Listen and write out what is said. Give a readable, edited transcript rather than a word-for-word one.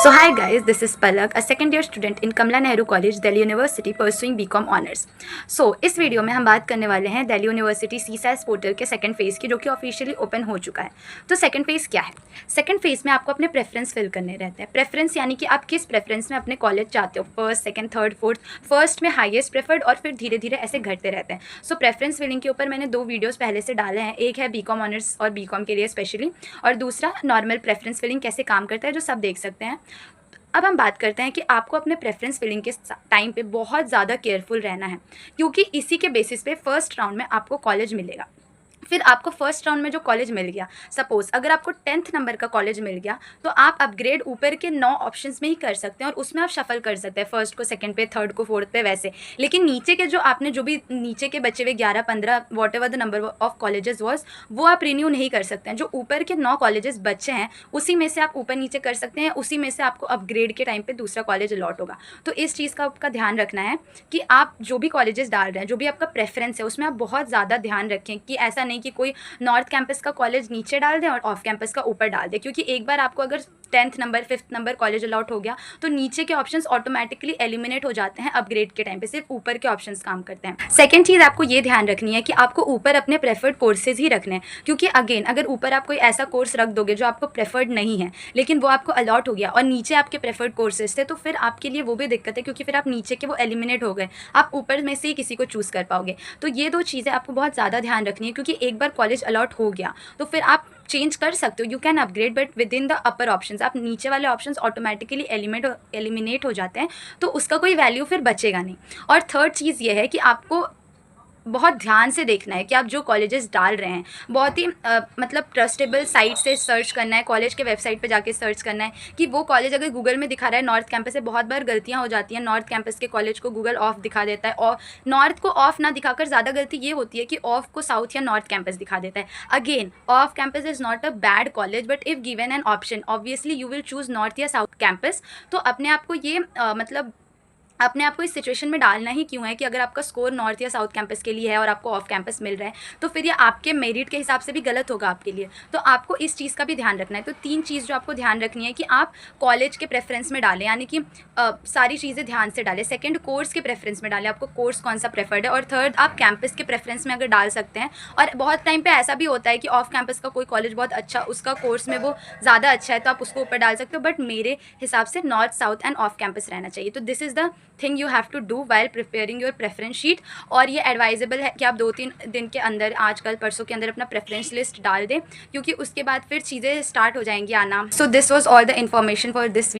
So hi guys, this is Palak, a second year student in Kamala Nehru College, Delhi University, pursuing BCom honors. So इस video में हम बात करने वाले हैं दिल्ली यूनिवर्सिटी सीसैस पोर्टल के सेकंड फेज़ की, जो कि ऑफिशियली ओपन हो चुका है। तो सेकंड फेज़ क्या है? सेकंड फेज़ में आपको अपने प्रेफरेंस फिल करने रहते हैं। प्रेफरेंस यानी कि आप किस प्रेफरेंस में अपने कॉलेज चाहते हो, first, second, third, fourth. First में हाईएस्ट प्रेफर्ड और फिर धीरे धीरे ऐसे घटते रहते हैं। सो प्रेफरेंस फिलिंग के ऊपर मैंने 2 वीडियोज़ पहले से डाले हैं। एक है बीकॉम ऑनर्स और बीकॉम के लिए स्पेशली, और दूसरा नॉर्मल प्रेफरेंस फिलिंग कैसे काम करता है, जो सब देख सकते हैं। अब हम बात करते हैं कि आपको अपने प्रेफरेंस फिलिंग के टाइम पे बहुत ज़्यादा केयरफुल रहना है, क्योंकि इसी के बेसिस पे फर्स्ट राउंड में आपको कॉलेज मिलेगा। फिर आपको फर्स्ट राउंड में जो कॉलेज मिल गया, सपोज़ अगर आपको 10th नंबर का कॉलेज मिल गया, तो आप अपग्रेड ऊपर के 9 ऑप्शंस में ही कर सकते हैं और उसमें आप शफल कर सकते हैं, फर्स्ट को सेकंड पे, थर्ड को फोर्थ पे, वैसे। लेकिन नीचे के जो आपने जो भी नीचे के बचे हुए 11, 15 what ever the number of colleges was, वो आप रिन्यू नहीं कर सकते हैं। जो ऊपर के 9 कॉलेजेस बचे हैं, उसी में से आप ऊपर नीचे कर सकते हैं, उसी में से आपको अपग्रेड के टाइम पर दूसरा कॉलेज अलॉट होगा। तो इस चीज़ का आपका ध्यान रखना है कि आप जो भी कॉलेजेस डाल रहे हैं, जो भी आपका प्रेफरेंस है, उसमें आप बहुत ज़्यादा ध्यान रखें कि ऐसा नहीं कि कोई नॉर्थ कैंपस का कॉलेज नीचे डाल दें और ऑफ कैंपस का ऊपर डाल दें, क्योंकि एक बार आपको अगर 10th number 5th number college allot हो गया, तो नीचे के ऑप्शंस ऑटोमेटिकली एलिमिनेट हो जाते हैं। अपग्रेड के टाइम पे सिर्फ ऊपर के ऑप्शंस काम करते हैं। सेकंड चीज़ आपको ये ध्यान रखनी है कि आपको ऊपर अपने प्रेफर्ड कोर्सेज ही रखने हैं, क्योंकि अगेन अगर ऊपर आप कोई ऐसा कोर्स रख दोगे जो आपको प्रेफर्ड नहीं है, लेकिन वो आपको अलॉट हो गया और नीचे आपके प्रेफर्ड कोर्सेज थे, तो फिर आपके लिए वो भी दिक्कत है, क्योंकि फिर आप नीचे के वो एलिमिनेट हो गए, आप ऊपर में से ही किसी को चूज़ कर पाओगे। तो ये 2 चीज़ें आपको बहुत ज़्यादा ध्यान रखनी है, क्योंकि एक बार कॉलेज अलॉट हो गया तो फिर आप चेंज कर सकते हो, you can upgrade, but with in the upper options. आप नीचे वाले ऑप्शंस ऑटोमेटिकली एलिमिनेट हो जाते हैं, तो उसका कोई वैल्यू फिर बचेगा नहीं। और थर्ड चीज़ ये है कि आपको बहुत ध्यान से देखना है कि आप जो कॉलेजेस डाल रहे हैं, बहुत ही मतलब ट्रस्टेबल साइट से सर्च करना है, कॉलेज के वेबसाइट पे जाके सर्च करना है कि वो कॉलेज अगर गूगल में दिखा रहा है नॉर्थ कैंपस से। बहुत बार गलतियां हो जाती हैं, नॉर्थ कैंपस के कॉलेज को गूगल ऑफ दिखा देता है, और नॉर्थ को ऑफ ना दिखाकर ज़्यादा गलती ये होती है कि ऑफ को साउथ या नॉर्थ कैंपस दिखा देता है। Again, off campus is not a bad college, but if given an option, obviously you will choose north या साउथ कैंपस। तो अपने आप को ये मतलब अपने आप को इस सिचुएशन में डालना ही क्यों है कि अगर आपका स्कोर नॉर्थ या साउथ कैंपस के लिए है और आपको ऑफ कैंपस मिल रहा है, तो फिर ये आपके मेरिट के हिसाब से भी गलत होगा आपके लिए। तो आपको इस चीज़ का भी ध्यान रखना है। तो 3 चीज़ जो आपको ध्यान रखनी है कि आप कॉलेज के प्रेफरेंस में डालें, यानी कि सारी चीज़ें ध्यान से डालें। सेकंड, कोर्स के प्रेफरेंस में डालें, आपको कोर्स कौन सा प्रेफर्ड है। और थर्ड, आप कैंपस के प्रेफरेंस में अगर डाल सकते हैं। और बहुत टाइम पर ऐसा भी होता है कि ऑफ कैंपस का कोई कॉलेज बहुत अच्छा, उसका कोर्स में वो ज़्यादा अच्छा है, तो आप उसको ऊपर डाल सकते हो, बट मेरे हिसाब से north, south end of campus रहना चाहिए। तो this is the thing you have to do while preparing your preference sheet. और ये एडवाइजेबल है कि आप 2-3 दिन के अंदर, आजकल परसों के अंदर अपना प्रेफरेंस लिस्ट डाल दें, क्योंकि उसके बाद फिर चीज़ें स्टार्ट हो जाएंगी आना। So this was all the information for this